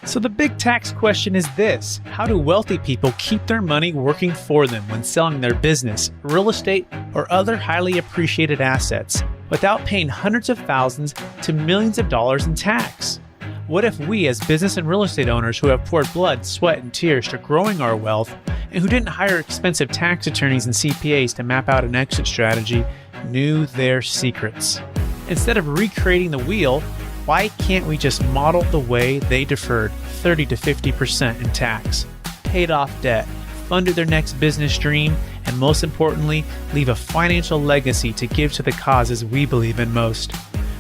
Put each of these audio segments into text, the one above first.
So the big tax question is this: how do wealthy people keep their money working for them when selling their business, real estate, or other highly appreciated assets without paying hundreds of thousands to millions of dollars in tax? What if we, as business and real estate owners who have poured blood, sweat, and tears to growing our wealth, and who didn't hire expensive tax attorneys and CPAs to map out an exit strategy, knew their secrets? Instead of recreating the wheel, why can't we just model the way they deferred 30 to 50% in tax, paid off debt, funded their next business dream, and most importantly, leave a financial legacy to give to the causes we believe in most?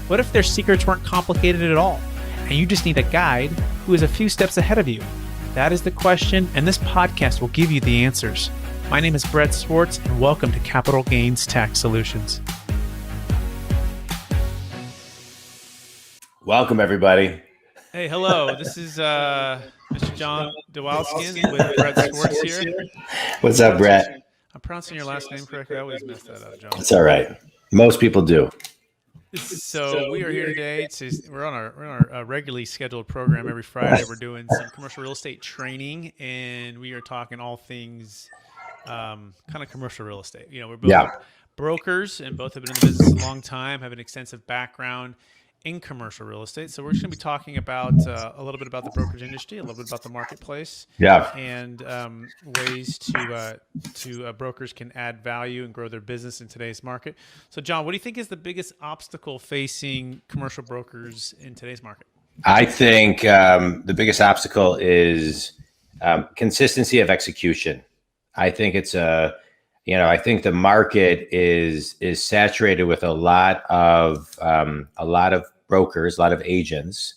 What if their secrets weren't complicated at all, and you just need a guide who is a few steps ahead of you? That is the question, and this podcast will give you the answers. My name is Brett Swarts, and welcome to Capital Gains Tax Solutions. Welcome, everybody. Hey, hello. This is Mr. Jon Dwoskin with Brett Swarts here. What's up, Brett? I'm pronouncing your last name correctly. I always mess that up, John. It's all right. Most people do. So we are here today. We're on our regularly scheduled program every Friday. We're doing some commercial real estate training, and we are talking all things kind of commercial real estate. You know, we're both brokers, and both have been in the business a long time, have an extensive background in commercial real estate. So we're just going to be talking about a little bit about the brokerage industry, a little bit about the marketplace, and ways to brokers can add value and grow their business in today's market. So, John, what do you think is the biggest obstacle facing commercial brokers in today's market? I think the biggest obstacle is consistency of execution. I think it's I think the market is saturated with a lot of brokers, a lot of agents,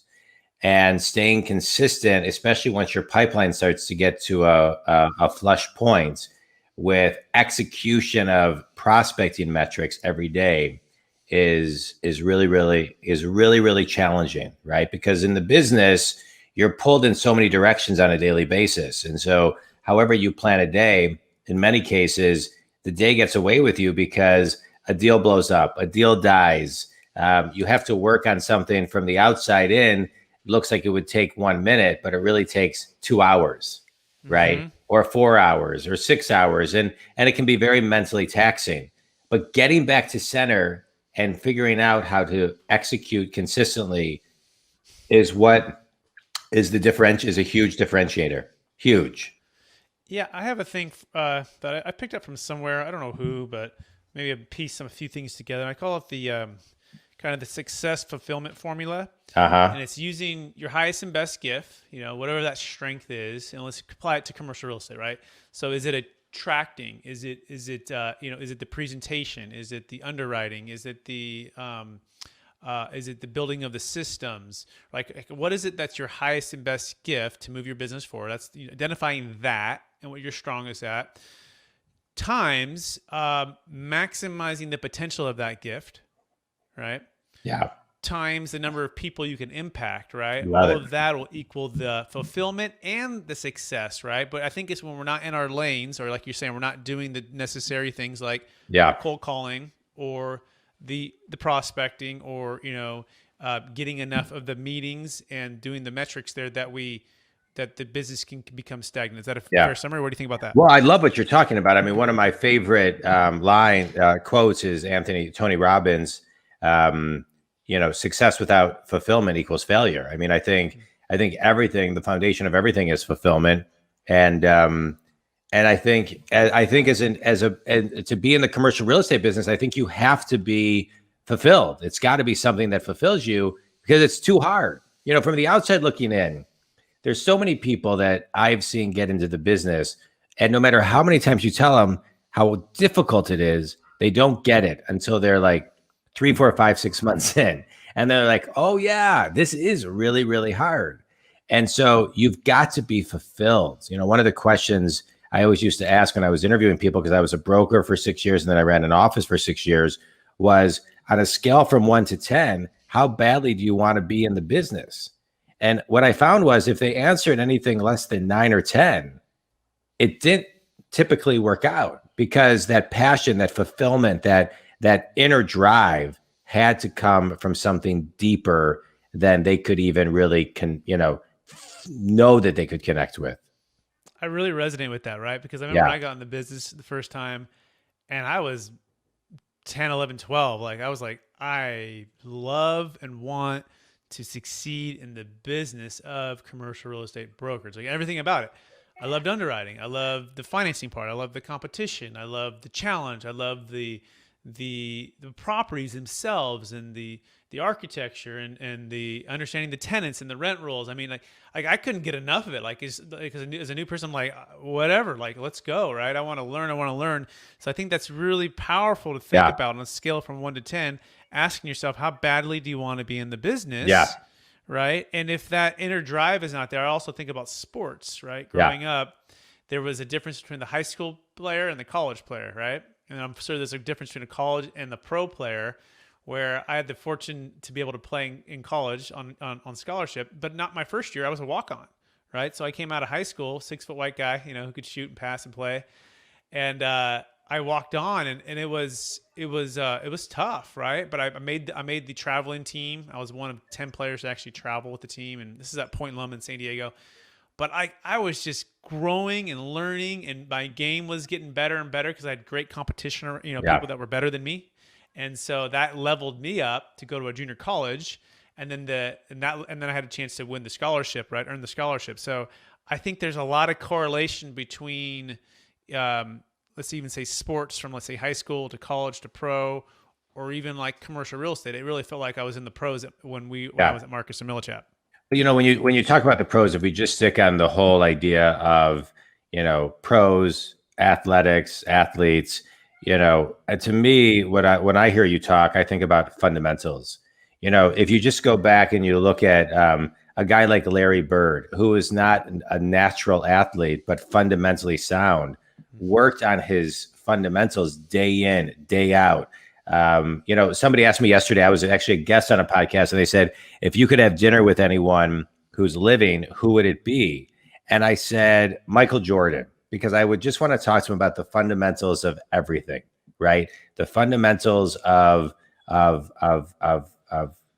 and staying consistent, especially once your pipeline starts to get to a flush point with execution of prospecting metrics every day is really challenging, right? Because in the business, you're pulled in so many directions on a daily basis. And so however you plan a day, in many cases, the day gets away with you because a deal blows up, a deal dies. You have to work on something from the outside in. It looks like it would take 1 minute, but it really takes 2 hours, right? Or 4 hours or 6 hours. And it can be very mentally taxing. But getting back to center and figuring out how to execute consistently is what is is a huge differentiator. Huge. Yeah, I have a thing that I picked up from somewhere. I don't know who, but maybe a few things together. I call it the kind of the success fulfillment formula. And it's using your highest and best gift, whatever that strength is, and let's apply it to commercial real estate, right? So is it attracting? Is it the presentation? Is it the underwriting? Is it the building of the systems? Like what is it that's your highest and best gift to move your business forward? That's identifying that and what you're strongest at, times maximizing the potential of that gift, right? Yeah. Times the number of people you can impact, right? Love All it. of that will equal the fulfillment and the success, right? But I think it's when we're not in our lanes, or like you're saying, we're not doing the necessary things like cold calling or the prospecting, or getting enough of the meetings and doing the metrics there that the business can become stagnant. Is that a fair summary? What do you think about that? Well, I love what you're talking about. I mean, one of my favorite quotes is Tony Robbins. Success without fulfillment equals failure. I mean, I think everything, the foundation of everything is fulfillment, and I think to be in the commercial real estate business, I think you have to be fulfilled. It's got to be something that fulfills you, because it's too hard. From the outside looking in, there's so many people that I've seen get into the business, and no matter how many times you tell them how difficult it is, they don't get it until they're like 3, 4, 5, 6 months in. And they're like, oh yeah, this is really, really hard. And so you've got to be fulfilled. One of the questions I always used to ask when I was interviewing people, because I was a broker for 6 years and then I ran an office for 6 years, was on a scale from 1 to 10, how badly do you want to be in the business? And what I found was if they answered anything less than 9 or 10, it didn't typically work out, because that passion, that fulfillment, that inner drive had to come from something deeper than they could even really know that they could connect with. I really resonate with that, right? Because I remember Yeah. when I got in the business the first time and I was 10, 11, 12. Like I was like, I love and want to succeed in the business of commercial real estate brokerage, like everything about it. I loved underwriting. I loved the financing part. I love the competition. I love the challenge. I love the properties themselves and the architecture and the understanding the tenants and the rent rules. I mean, like I couldn't get enough of it. Like, as a new person, I'm like, whatever, like, let's go, right? I want to learn. I want to learn. So I think that's really powerful to think about on a scale from 1 to 10, asking yourself, how badly do you want to be in the business? Yeah. Right. And if that inner drive is not there, I also think about sports, right? Growing up, there was a difference between the high school player and the college player, right? And I'm sure there's a difference between a college and the pro player, where I had the fortune to be able to play in college on scholarship, but not my first year. I was a walk-on, right? So I came out of high school, 6-foot white guy, who could shoot and pass and play. And I walked on, and it was tough, right? But I made the traveling team. I was one of 10 players to actually travel with the team, and this is at Point Loma in San Diego. But I was just growing and learning, and my game was getting better and better because I had great competition, people that were better than me, and so that leveled me up to go to a junior college, and then I had a chance to win the scholarship, right? Earn the scholarship. So I think there's a lot of correlation between, let's even say sports, from let's say high school to college to pro, or even like commercial real estate. It really felt like I was in the pros when I was at Marcus and Millichap. When you talk about the pros, if we just stick on the whole idea of, pros, athletics, athletes, to me, when I hear you talk, I think about fundamentals. If you just go back and you look at a guy like Larry Bird, who is not a natural athlete, but fundamentally sound, worked on his fundamentals day in, day out. Somebody asked me yesterday, I was actually a guest on a podcast, and they said, if you could have dinner with anyone who's living, who would it be? And I said, Michael Jordan, because I would just want to talk to him about the fundamentals of everything, right? The fundamentals of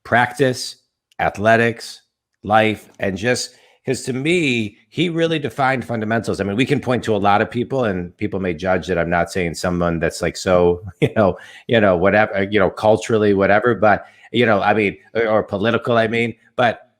practice, athletics, life, and just because to me, he really defined fundamentals. I mean, we can point to a lot of people, and people may judge that I'm not saying someone that's like so, whatever, culturally, whatever, but or political. But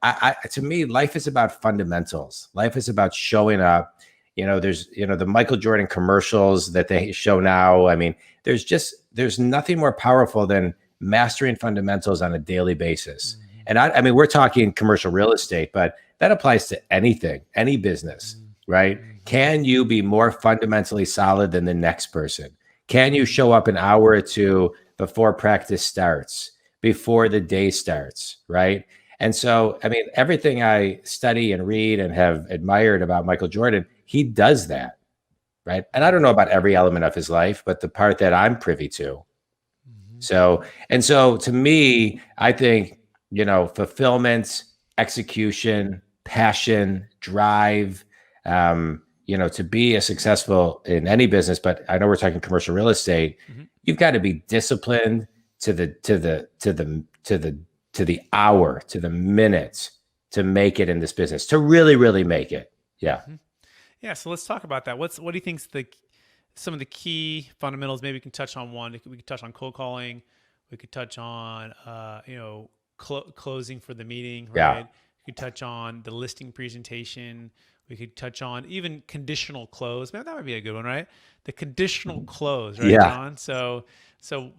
to me, life is about fundamentals. Life is about showing up. There's the Michael Jordan commercials that they show now. I mean, there's nothing more powerful than mastering fundamentals on a daily basis. And I mean, we're talking commercial real estate, but that applies to anything, any business, right? Can you be more fundamentally solid than the next person? Can you show up an hour or two before practice starts, before the day starts, right? And so, I mean, everything I study and read and have admired about Michael Jordan, he does that, right? And I don't know about every element of his life, but the part that I'm privy to. So to me, I think, fulfillment, execution, passion, drive, to be a successful in any business, but I know we're talking commercial real estate, you've got to be disciplined to the hour, to the minute to make it in this business, to really, really make it. Yeah. Yeah. So let's talk about that. What do you think's some of the key fundamentals? Maybe we can touch on one. We could touch on cold calling. We could touch on, closing for the meeting, right? Yeah. We could touch on the listing presentation. We could touch on even conditional close. Man, that would be a good one, right? The conditional close, right, John? So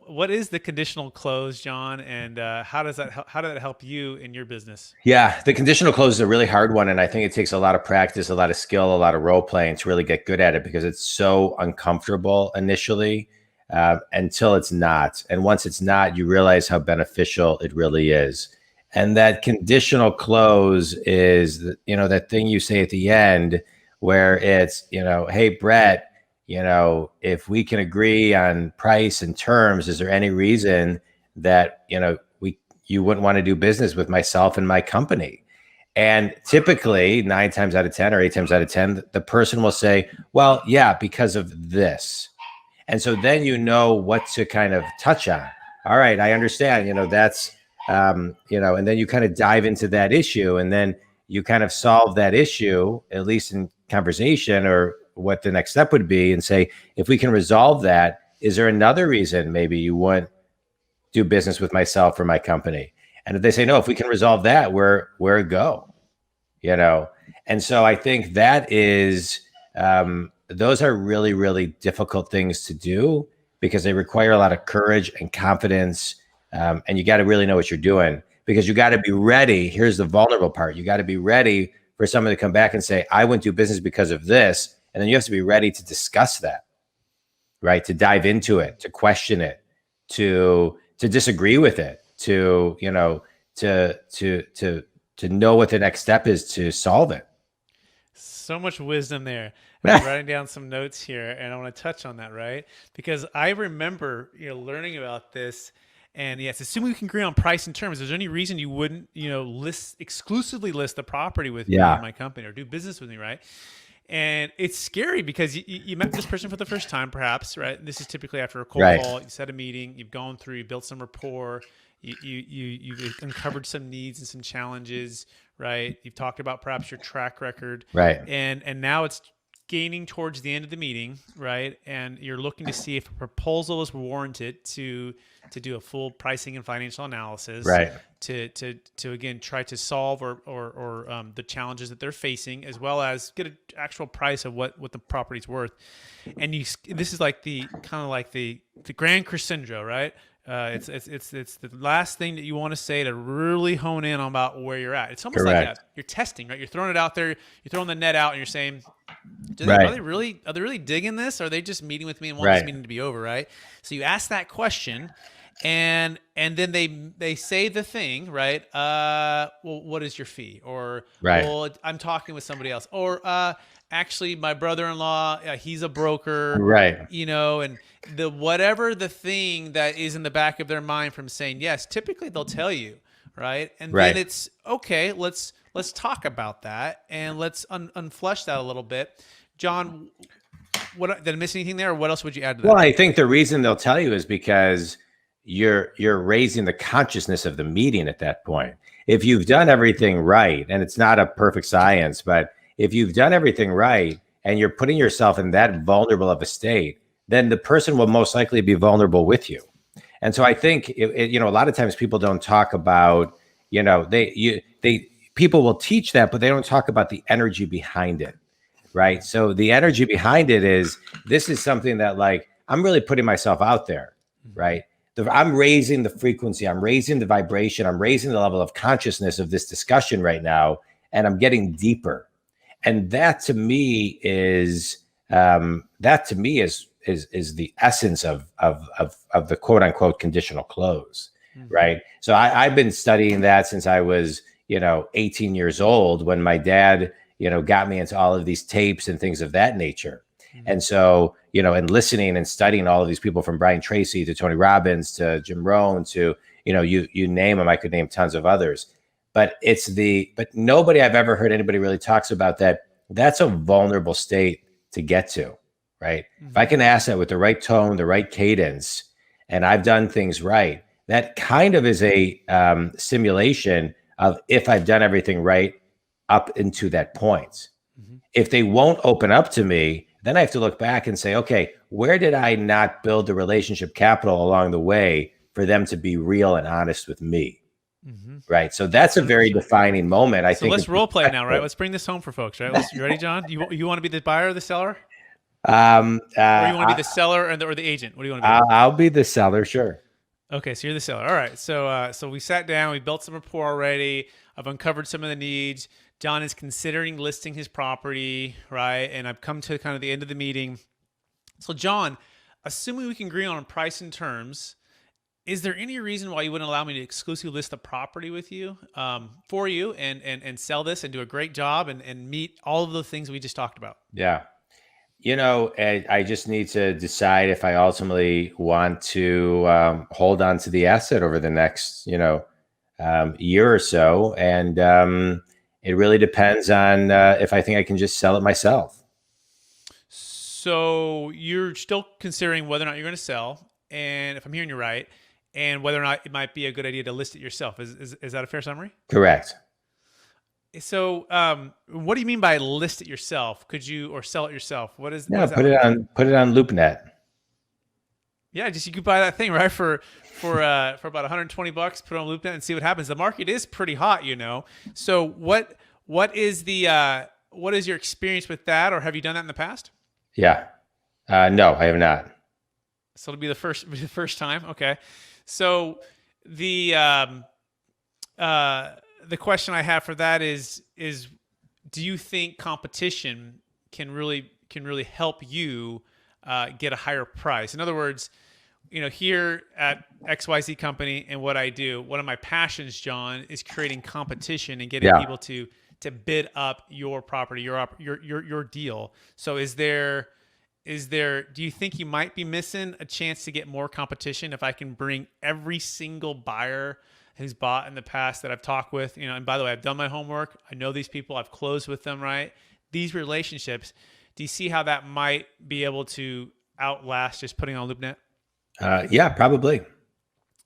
what is the conditional close, John? And how did that help you in your business? Yeah, the conditional close is a really hard one. And I think it takes a lot of practice, a lot of skill, a lot of role playing to really get good at it, because it's so uncomfortable initially until it's not. And once it's not, you realize how beneficial it really is. And that conditional close is, that thing you say at the end where it's, hey, Brett, if we can agree on price and terms, is there any reason that, you wouldn't want to do business with myself and my company? And typically 9 times out of 10 or 8 times out of 10, the person will say, well, yeah, because of this. And so then what to kind of touch on. All right, I understand, that's, and then you kind of dive into that issue, and then, you kind of solve that issue, at least in conversation, or what the next step would be, and say, if we can resolve that, is there another reason maybe you wouldn't do business with myself or my company? And if they say no, if we can resolve that, where it go, you know? And so I think that is, those are really, really difficult things to do because they require a lot of courage and confidence. And you got to really know what you're doing, because you got to be ready. Here's the vulnerable part. You got to be ready for someone to come back and say, I wouldn't do business because of this. And then you have to be ready to discuss that, right? To dive into it, to question it, to disagree with it, to, you know, to know what the next step is to solve it. So much wisdom there. I'm writing down some notes here, and I want to touch on that, right? Because I remember, learning about this. And yes, assuming we can agree on price and terms, is there any reason you wouldn't, exclusively list the property with me and my company, or do business with me, right? And it's scary because you met this person for the first time, perhaps, right? This is typically after a cold call. You set a meeting, you've gone through, you built some rapport, you've uncovered some needs and some challenges, right? You've talked about perhaps your track record, right? And now it's gaining towards the end of the meeting, right? And you're looking to see if a proposal is warranted to do a full pricing and financial analysis, right? To again try to solve or the challenges that they're facing, as well as get an actual price of what the property's worth. And this is like the kind of like the grand crescendo, right? It's the last thing that you want to say to really hone in on about where you're at. It's almost like you're testing, right? You're throwing it out there, you're throwing the net out, and you're saying, are they really digging this? Or are they just meeting with me and want this meeting to be over, right? So you ask that question, and then they say the thing, right? Well, what is your fee? Or well, I'm talking with somebody else. Or actually, my brother-in-law, he's a broker, right? And whatever the thing that is in the back of their mind from saying yes, typically they'll tell you, right? And then it's okay. Let's talk about that, and let's unflesh that a little bit. John, did I miss anything there, or what else would you add to that? Well, I think the reason they'll tell you is because you're raising the consciousness of the meeting at that point. If you've done everything right, and it's not a perfect science, but if you've done everything right and you're putting yourself in that vulnerable of a state, then the person will most likely be vulnerable with you. And so I think, a lot of times people don't talk about, people will teach that, but they don't talk about the energy behind it, right? So the energy behind it is, this is something that, like, I'm really putting myself out there, right? I'm raising the frequency, I'm raising the vibration, I'm raising the level of consciousness of this discussion right now, and I'm getting deeper. And that to me is the essence of the quote unquote conditional close, right? So I've been studying that since I was 18 years old, when my dad got me into all of these tapes and things of that nature. And so and listening and studying all of these people, from Brian Tracy to Tony Robbins to Jim Rohn to you name them. I could name tons of others. But but nobody I've ever heard anybody really talks about that. That's a vulnerable state to get to, right? If I can ask that with the right tone, the right cadence, and I've done things right, that kind of is a simulation of if I've done everything right up into that point. If they won't open up to me, then I have to look back and say, okay, where did I not build the relationship capital along the way for them to be real and honest with me? Right. So that's a very defining moment. I think. So let's role play now, right? Let's bring this home for folks, right? You ready, John? You want to be the buyer or the seller? Or you want to be the seller or the agent? What do you want to be? I'll be the seller, sure. Okay, so you're the seller. All right. So we sat down, we built some rapport already. I've uncovered some of the needs. John is considering listing his property, right? And I've come to kind of the end of the meeting. So John, assuming we can agree on price and terms, is there any reason why you wouldn't allow me to exclusively list the property with you, for you, and sell this and do a great job and meet all of the things we just talked about? Yeah. I just need to decide if I ultimately want to hold on to the asset over the next, year or so. And it really depends on if I think I can just sell it myself. So you're still considering whether or not you're going to sell, and if I'm hearing you right, and whether or not it might be a good idea to list it yourself. Is that a fair summary? Correct. So, what do you mean by list it yourself? Could you, or sell it yourself? What Yeah, does that look like? put it on LoopNet. Yeah, just you could buy that thing, right, for about 120 bucks, put it on LoopNet and see what happens. The market is pretty hot, you know. So what is what is your experience with that, or have you done that in the past? Yeah. No, I have not. So it'll be the first time. Okay. So the um, the question I have for that is do you think competition can really help you get a higher price? In other words, you know, here at XYZ company and what I do, one of my passions, John, is creating competition and getting Yeah. people to bid up your property, your deal. So do you think you might be missing a chance to get more competition if I can bring every single buyer who's bought in the past that I've talked with, you know, and by the way, I've done my homework. I know these people, I've closed with them, right? These relationships, do you see how that might be able to outlast just putting on LoopNet? Yeah, probably.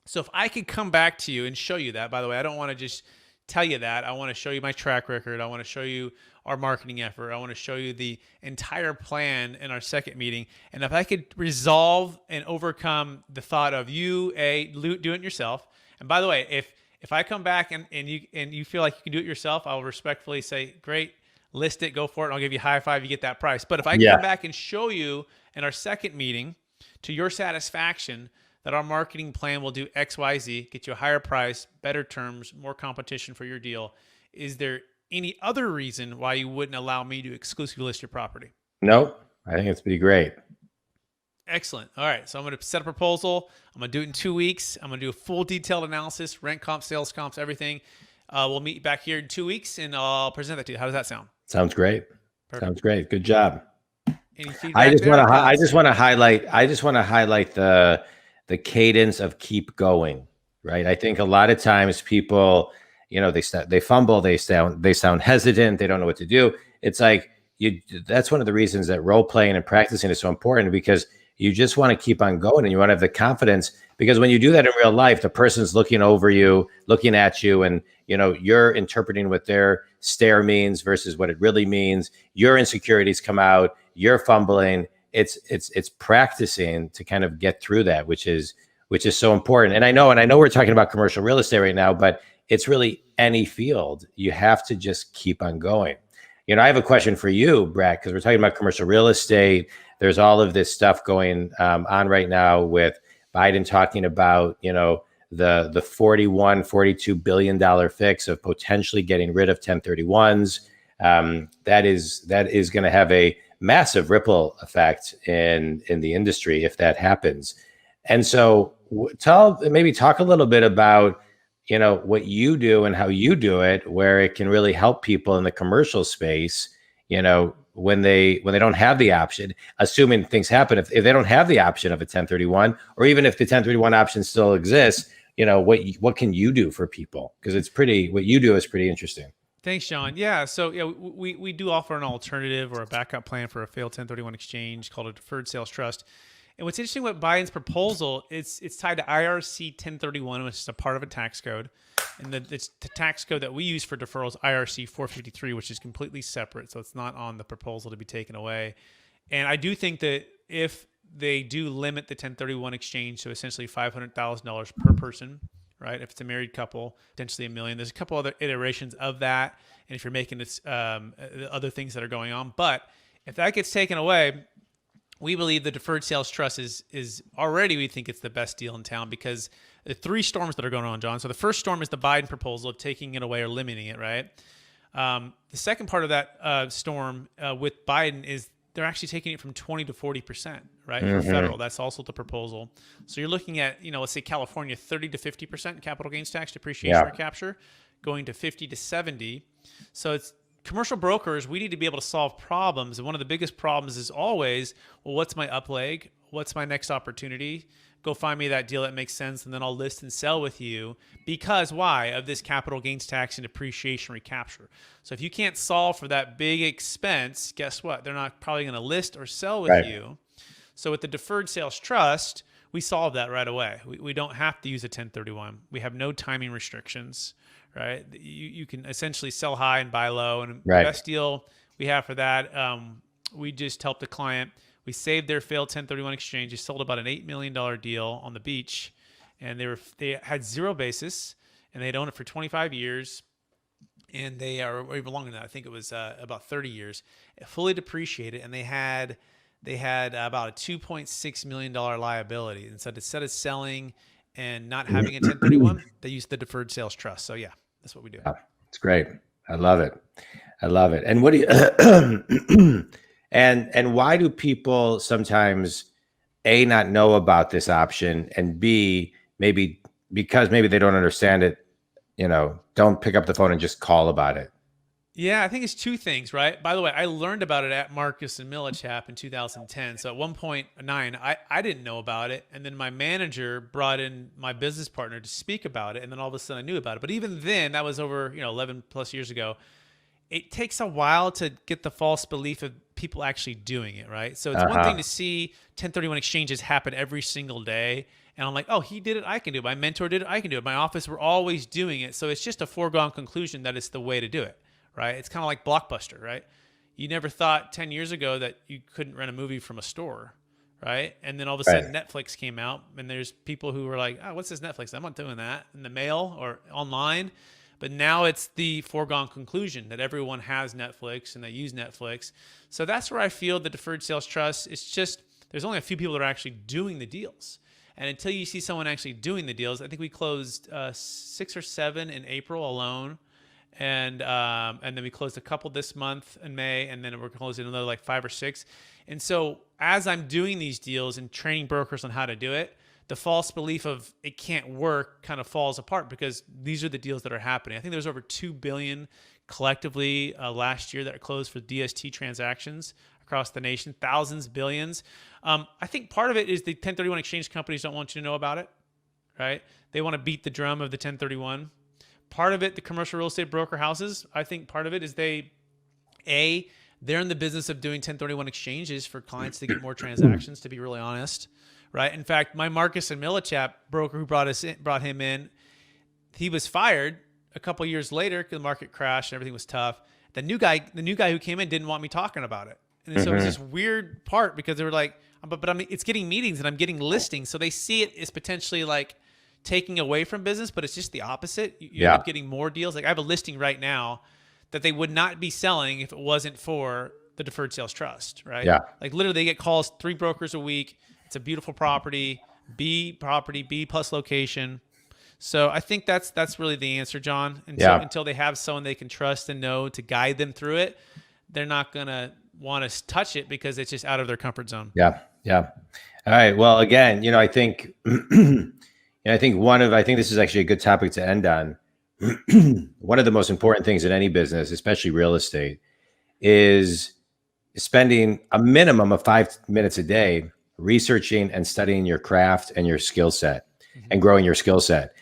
So if I could come back to you and show you that, by the way, I don't want to just tell you that. I want to show you my track record. I want to show you our marketing effort. I want to show you the entire plan in our second meeting. And if I could resolve and overcome the thought of you, do it yourself. And by the way, if I come back and you feel like you can do it yourself, I'll respectfully say, great, list it, go for it, and I'll give you a high five, you get that price. But if I Yeah. come back and show you in our second meeting to your satisfaction that our marketing plan will do XYZ, get you a higher price, better terms, more competition for your deal, is there any other reason why you wouldn't allow me to exclusively list your property? Nope. I think it's pretty great. Excellent. All right. So I'm going to set a proposal. I'm going to do it in 2 weeks. I'm going to do a full detailed analysis, rent comps, sales comps, everything. We'll meet back here in 2 weeks and I'll present that to you. How does that sound? Sounds great. Perfect. Sounds great. Good job. Any feedback there? I just want to highlight the cadence of keep going, right? I think a lot of times people, you know, they fumble, they sound hesitant, they don't know what to do. It's like that's one of the reasons that role playing and practicing is so important, because you just want to keep on going and you want to have the confidence, because when you do that in real life, the person's looking over you, looking at you, and you know, you're interpreting what their stare means versus what it really means. Your insecurities come out, you're fumbling. It's practicing to kind of get through that, which is so important. And I know we're talking about commercial real estate right now, but it's really any field. You have to just keep on going. You know, I have a question for you, Brad, because we're talking about commercial real estate. There's all of this stuff going on right now with Biden talking about, you know, the $42 billion fix of potentially getting rid of 1031s. That is going to have a massive ripple effect in the industry if that happens. And so maybe talk a little bit about, you know, what you do and how you do it, where it can really help people in the commercial space, you know, when they don't have the option, assuming things happen, if they don't have the option of a 1031, or even if the 1031 option still exists, you know, what can you do for people? Because what you do is pretty interesting. Thanks, John. Yeah, so yeah, we do offer an alternative or a backup plan for a failed 1031 exchange called a deferred sales trust. And what's interesting with Biden's proposal, it's tied to IRC 1031, which is a part of a tax code. And it's the tax code that we use for deferrals, IRC 453, which is completely separate. So it's not on the proposal to be taken away. And I do think that if they do limit the 1031 exchange to essentially $500,000 per person, right? If it's a married couple, potentially $1 million. There's a couple other iterations of that. And if you're making this, other things that are going on. But if that gets taken away, we believe the deferred sales trust is already, we think it's the best deal in town, because the three storms that are going on, John. So the first storm is the Biden proposal of taking it away or limiting it, right? The second part of that storm with Biden is they're actually taking it from 20 to 40%, right? For federal. That's also the proposal. So you're looking at, you know, let's say California, 30 to 50% capital gains tax depreciation recapture, going to 50 to 70. So it's commercial brokers, we need to be able to solve problems. And one of the biggest problems is always, well, what's my up leg? What's my next opportunity? Go find me that deal that makes sense, and then I'll list and sell with you. Because why? Of this capital gains tax and depreciation recapture. So if you can't solve for that big expense, guess what? They're not probably going to list or sell with you. So with the deferred sales trust, we solve that right away. We don't have to use a 1031. We have no timing restrictions, right? You can essentially sell high and buy low. And the Right. best deal we have for that, we just helped a client. We saved their failed 1031 exchange. They sold about an $8 million deal on the beach, and they had zero basis, and they'd owned it for 25 years. And they are or even longer than that. I think it was about 30 years, fully depreciated, and they had about a $2.6 million liability. And so instead of selling and not having a 1031, they used the deferred sales trust. So yeah, that's what we do. It's great. I love it. And what do you and why do people sometimes A, not know about this option, and B, maybe because maybe they don't understand it, don't pick up the phone and just call about it? Yeah, I think it's two things, right? By the way, I learned about it at Marcus and Millichap in 2010. So at 1.9, I didn't know about it. And then my manager brought in my business partner to speak about it. And then all of a sudden I knew about it. But even then, that was over 11 plus years ago. It takes a while to get the false belief of people actually doing it, right? So it's one thing to see 1031 exchanges happen every single day. And I'm like, oh, he did it, I can do it. My mentor did it, I can do it. My office, we're always doing it. So it's just a foregone conclusion that it's the way to do it, right? It's kind of like Blockbuster, right? You never thought 10 years ago that you couldn't rent a movie from a store, right? And then all of a sudden Netflix came out, and there's people who were like, oh, what's this Netflix? I'm not doing that in the mail or online. But now it's the foregone conclusion that everyone has Netflix and they use Netflix. So that's where I feel the deferred sales trust, it's just, there's only a few people that are actually doing the deals. And until you see someone actually doing the deals, I think we closed 6 or 7 in April alone. And then we closed a couple this month in May, and then we're closing another like 5 or 6. And so as I'm doing these deals and training brokers on how to do it, the false belief of it can't work kind of falls apart, because these are the deals that are happening. I think there was over $2 billion collectively last year that closed for DST transactions across the nation, thousands, billions. I think part of it is the 1031 exchange companies don't want you to know about it, right? They want to beat the drum of the 1031. Part of it, the commercial real estate broker houses, I think part of it is they're in the business of doing 1031 exchanges for clients to get more transactions, to be really honest, right? In fact, my Marcus and Millichap broker who brought him in, he was fired a couple years later because the market crashed and everything was tough. The new guy who came in didn't want me talking about it. And so it was this weird part, because they were like, but I mean, it's getting meetings and I'm getting listings. So they see it as potentially like taking away from business, but it's just the opposite. You end up getting more deals. Like I have a listing right now that they would not be selling if it wasn't for the deferred sales trust, right? Yeah. Like literally they get calls 3 brokers a week. It's a beautiful property, B plus location. So I think that's really the answer, John. Until they have someone they can trust and know to guide them through it, they're not going to want to touch it because it's just out of their comfort zone. Yeah. All right. Well, again, I think, I think this is actually a good topic to end on. One of the most important things in any business, especially real estate, is spending a minimum of 5 minutes a day researching and studying your craft and your skill set and growing your skill set.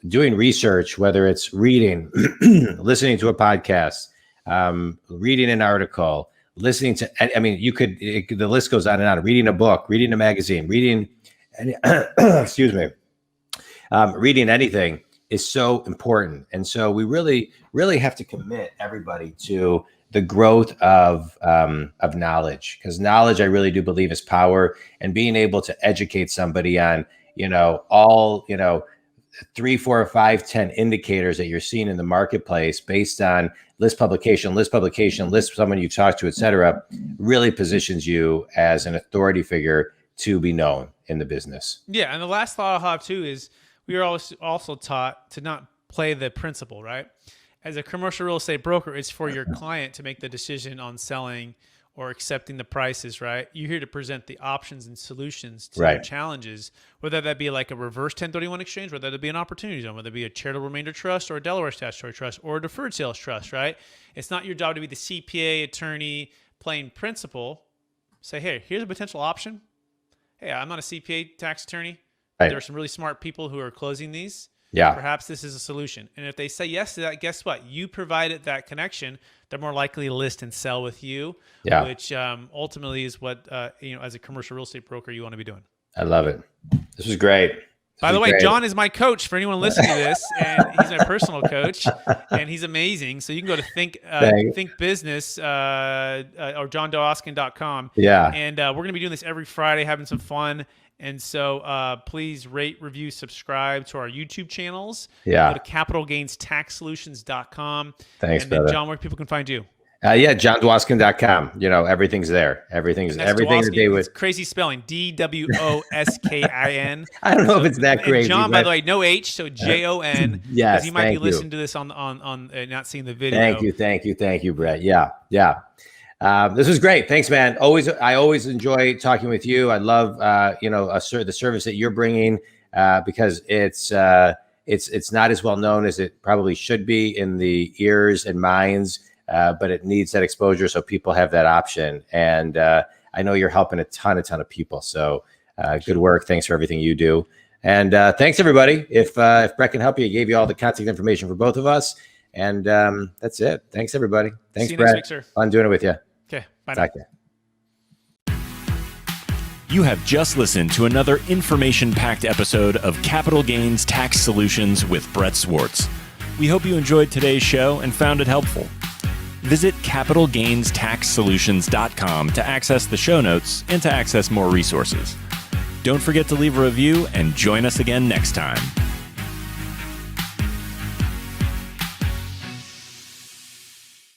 Doing research, whether it's reading, listening to a podcast, reading an article, listening to, the list goes on and on, reading a book, reading a magazine, reading anything is so important. And so we really, really have to commit everybody to the growth of knowledge, because knowledge, I really do believe, is power. And being able to educate somebody on, all, 3, 4, 5, 10 indicators that you're seeing in the marketplace based on list publication, list someone you talk to, et cetera, really positions you as an authority figure to be known in the business. Yeah. And the last thought I'll have too is we are also taught to not play the principal, right? As a commercial real estate broker, it's for your client to make the decision on selling or accepting the prices, right? You're here to present the options and solutions to their challenges, whether that be like a reverse 1031 exchange, whether that be an opportunity zone, whether it be a charitable remainder trust or a Delaware statutory trust or a deferred sales trust, right? It's not your job to be the CPA attorney playing principal. Say, hey, here's a potential option. Hey, I'm not a CPA tax attorney. Right. There are some really smart people who are closing these. Yeah. Perhaps this is a solution. And if they say yes to that, guess what? You provided that connection. They're more likely to list and sell with you, which ultimately is what, as a commercial real estate broker, you want to be doing. I love it. This was great. By the way, John is my coach for anyone listening to this, and he's my personal coach, and he's amazing. So you can go to Think Business or JonDwoskin.com. Yeah. And we're going to be doing this every Friday, having some fun. And so please rate, review, subscribe to our YouTube channels. Yeah. Go to capitalgainstaxsolutions.com. Thanks, and then, brother. John, where people can find you? JonDwoskin.com. Everything's there. Everything's everything Dwoskin. that they would. It's crazy spelling. DWOSKIN. I don't know if it's that crazy. John, by the way, no H, so JON. Yes, because you might be listening to this on not seeing the video. Thank you, Brett. Yeah. This was great. Thanks, man. I always enjoy talking with you. I love the service that you're bringing because it's not as well known as it probably should be in the ears and minds. But it needs that exposure so people have that option. And I know you're helping a ton of people. So good work. Thanks for everything you do. And thanks, everybody. If Brett can help you, I gave you all the contact information for both of us. And that's it. Thanks, everybody. Thanks, See you Brett. next week, sir. Fun doing it with you. Okay. Bye now. You have just listened to another information-packed episode of Capital Gains Tax Solutions with Brett Swarts. We hope you enjoyed today's show and found it helpful. Visit capitalgainstaxsolutions.com to access the show notes and to access more resources. Don't forget to leave a review and join us again next time.